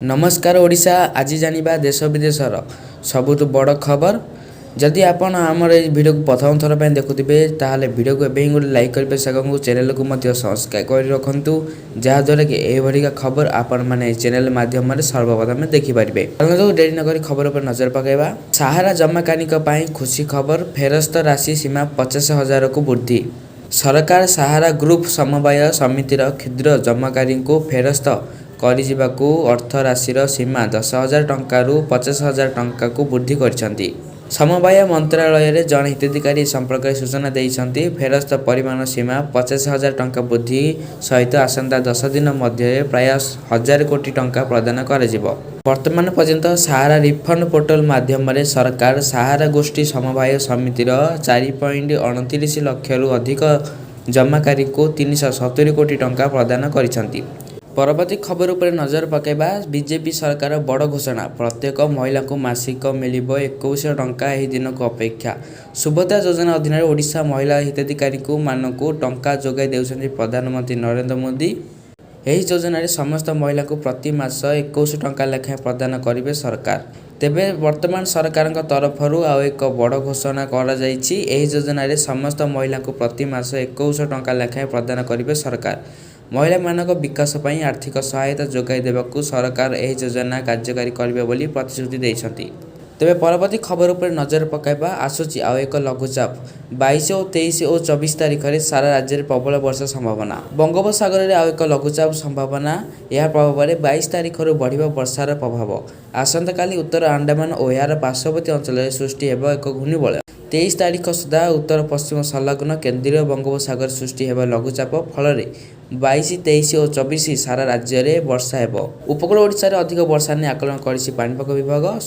नमस्कार ओडिशा आज जानिबा देश विदेशर सबुठ बड़ खबर। जदि आपण आमर ए वीडियो को प्रथम थर पे देखुथिबे ताहाले वीडियो को एबे गोटे लाइक करबे सागंगु चैनल को मध्य सब्सक्राइब कर रखंतु जहा द्वारा कि ए भरिका खबर आपण माने चैनल माध्यम रे सर्वप्रथम देखि परिबे। तो देरी न करी खबर पर नजर पकाइबा। सहारा जमाकारीक पई खुशी खबर, फेरस्त राशि सीमा 50,000 को वृद्धि। सरकार सहारा ग्रुप समवाय समितिर क्षुद्र जमाकारी को फेरस्त करिजिबाकू अर्थ राशिर सीमा 10,000 टंकारु 50,000 टंका को वृद्धि करिसंती। समवाय मंत्रालय रे जन हिताधिकारी संपर्क सूचना देइसंती। फेरस्त परिमाण सीमा 50,000 टंका वृद्धि सहित आसंता 10 दिन मध्य प्राय 1,000 कोटी टंका प्रदान कराजिबो। वर्तमान पर्यंत सहारा रिफंड पोर्टल माध्यम रे सरकार सहारा गोष्ठी समवाय समितिर 4.29 लाख रु अधिक जमाकारी को 370 कोटी टंका प्रदान करिसंती। परवर्ती खबर उपर नजर पकाइबा। बीजेपी सरकार बड़ घोषणा, प्रत्येक महिला को मासिक मिलिबो 21 टंका। एही दिन को अपेक्षा। सुभद्रा योजना अधीन ओडिशा महिला हिताधिकारी को मानकु टंका जोगाई देउछन्ती प्रधानमंत्री नरेंद्र मोदी। एही योजना रे समस्त महिला को प्रति मास 21 टंका लेखा प्रदान करिवे सरकार। तेबे वर्तमान सरकार तरफरु आ एक बड़ घोषणा करा जायछि। एही योजना रे समस्त महिला को प्रति मास 21 टंका लेखा प्रदान करिवे सरकार। महिला मानक विकास पई आर्थिक सहायता जोगाई देबाकू सरकार एही योजना कार्यकारी करिवे बोली प्रतिश्रुति दैछंती। तेबे परवर्ती खबर उपर नजर पकाइबा। आसुची आ एक लघुचाप 22 और 23 और 24 तारिख रे सारा राज्य रे प्रबल वर्षा संभावना। बंगोपसागर रे आ एक लघुचाप संभावना। यह प्रभाव रे 22 तारिख रु बढ़िबा वर्षार प्रभाव। आसंता काली उत्तर अंडमान और यार पार्श्ववर्ती अंचल रे सृष्टि हेबो एक घूर्णिबलय। 23 तारिख सुधा उत्तर पश्चिम संलग्न केंद्रीय बंगोपसागर सृष्टि हेबा लघुचाप फल 22, 23 और 24 सारा राज्य रे वर्षा हेबो। उपकूल ओडिशा रे अधिक वर्षा ने आकलन करिछि पानीपाग विभाग।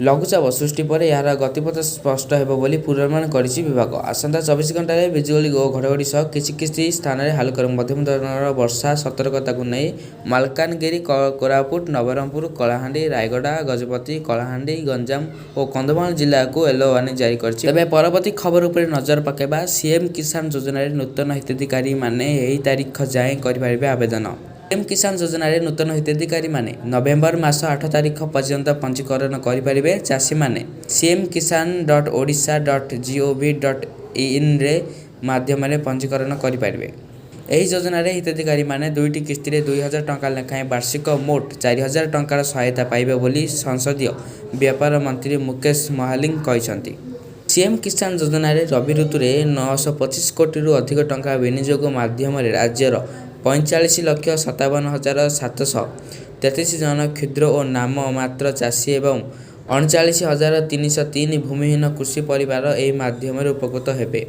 लघुचाप सृष्टि पर यार गतिपथ स्पष्ट हेबो बोली पूर्वानुमान करिछि विभाग। आसंता 24 घंटा रे बिजुली और घड़घड़ी सह किछि स्थान रे हल्का मध्यम धरणर वर्षा सतर्कता को नै मालकानगिरी, कोरापुट, नवरंगपुर, कलाहांडी, रायगड़ा, गजपति, कलाहांडी, गंजाम और कंधमाल जिला को येलो वार्निंग जारी करिछि। तबे परवर्ती खबर उपर नजर पकाइबा। सीएम किसान योजना रे नूतन हिताधिकारी माने एही तारीख जाए करिपारिबे आवेदन। सीएम किसान योजना रे नूतन हिताधिकारी माने नवेम्बर मास 8 तारिख पर्यंत पंजीकरण करिपारिबे। चाषी माने cm.odisha.gov.in रे माध्यम रे पंजीकरण करिपारिबे। एही योजना रे हिताधिकारी माने दुईटी किस्ती रे 2,000 टंका लेखाएं वार्षिक मोट 4,000 टंकार सहायता पाइबे बोली संसदीय व्यापार मंत्री मुकेश महालिंग कहिसंती। सीएम किसान योजना रे रबी ऋतु रे 925 कोटी रु अधिक टंका विनियोग माध्यम रे राज्यर 45,57,733 जन क्षुद्र और नाम मात्र चाषी एवं 39,303 भूमिहीन कृषि परिवार एही माध्यम रे उपकृत हेबे।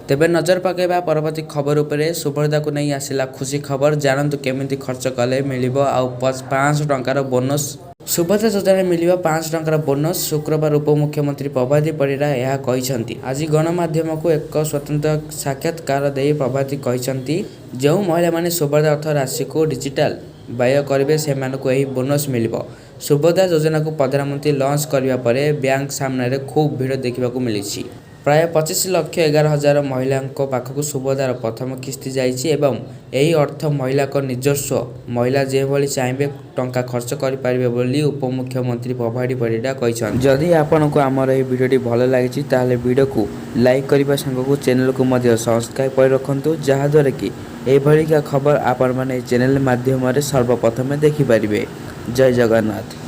तेबे नजर पकाइबा परवर्ती खबर उपरे। सुभद्रा को नहीं आसिला खुशी खबर। जानंतु केमिति खर्च कले मिलिबो आ 500 टंकार बोनस। सुभद्रा योजना मिलिबा 500 टंकार बोनस। शुक्रवार उपमुख्यमंत्री प्रभाती परिड़ा यह कहिसंती। आज गणमाध्यम को एक स्वतंत्र साक्षात्कार दे प्रभाती कहिसंती जो महिला माने सुभद्रा अर्थ राशि को डिजिटल व्यय करिवे सेमानकु एही बोनस मिलिबो। सुभद्रा योजना को प्रधानमंत्री लॉन्च करिवा परे बैंक सामने रे खूब भीड़ देखिबाकू मिलिछि। प्राय 25,11,000 महिला पाखक सुभद्रार प्रथम किस्ती जाइछि एवं यही अर्थ महिला को निजस्व महिला जेभली चाहिए टंका खर्च करिपारिबे बोली उपमुख्यमंत्री प्रभाती परिड़ा कहिसंती। जदि आपनको हमर ए वीडियोटी भल लागिछि ताले वीडियो को लाइक करिबा संग को चैनल को मध्य सब्सक्राइब कर रखंतु जहा द्वारा कि ए भलिका खबर आपण माने चैनल माध्यम रे सर्वप्रथम देखि परिबे। जय जगन्नाथ।